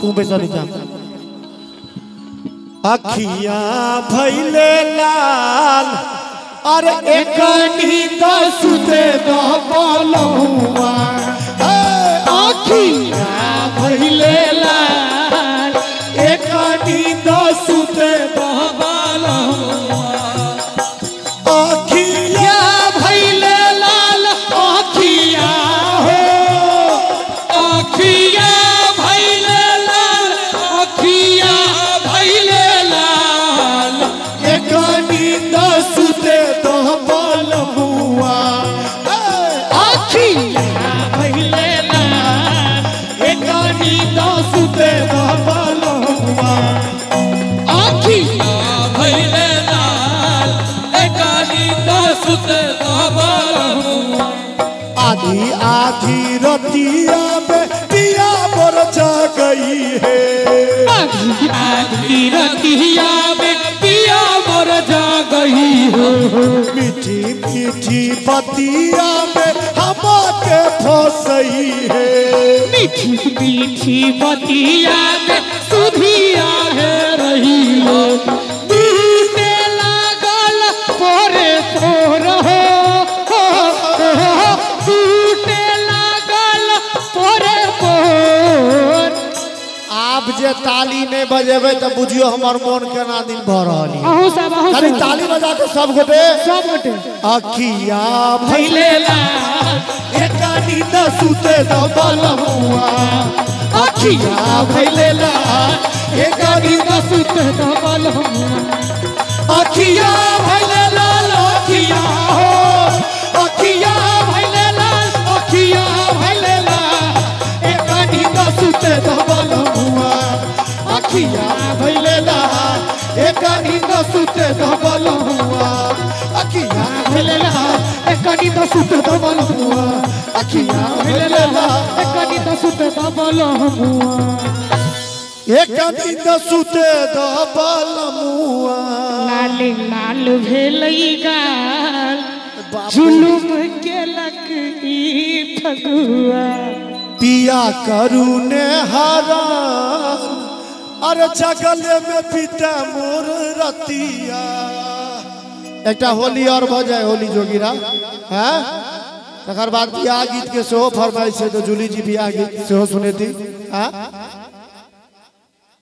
तू बेसरी जा अखियां भइले लाल अरे एकनी दस दे दो बोलहुआ अखियां भइले लाल एकनी दस दे दो बोलहुआ अखियां भइले लाल अखियां हो अखियां भइले लाल अखियां भइले लाल एकनी दस दे दो बोलहुआ अखियां भइले लाल एकनी दस दे दो बोलहुआ अखियां भइले लाल एकनी दस दे दो बोलहुआ आधी आधी रतिया में पिया मोर गई है आधी रतिया में पिया मोर जा गई हो मीठी मीठी बतिया में हमके फंसई है मीठी मीठी बतिया में सुधिया है रही हो टूटे लागल पोरे पोर हो टूटे लागल पोरे पोर आप जे ताली नहीं बजेबे तो बुझियो हमर मन केना दिन भर रहली अहू सब खाली ताली बजा के सब गोटे अखिया भइले एकनी दसुते दबलहुआ अखिया भइले एकनी दसुते दबलहुआ अखिया भइले लाल अखिया हो अखिया भइले लाल अखिया भइले लाल एकनी दसुते दबलहुआ अखिया भइले लाल एकनी दसुते दबलहुआ अखिया भइले लाल एकनी दसुते दबलहुआ अखिया भइले लाल एकनी दसुते दबलहुआ एकनी दसुते दबलहुआ लाल लाल भेलई गाल जुलुम केलक ई फगुआ पिया करूने हरान अरे जगले में पीता मोर रतिया एकटा होली और भ जाए होली जोगिरा हैं तकर बाद बियाह गीत के सेहो फरमाइश है तो जूली जी बियाह गीत सेहो सुनेती हैं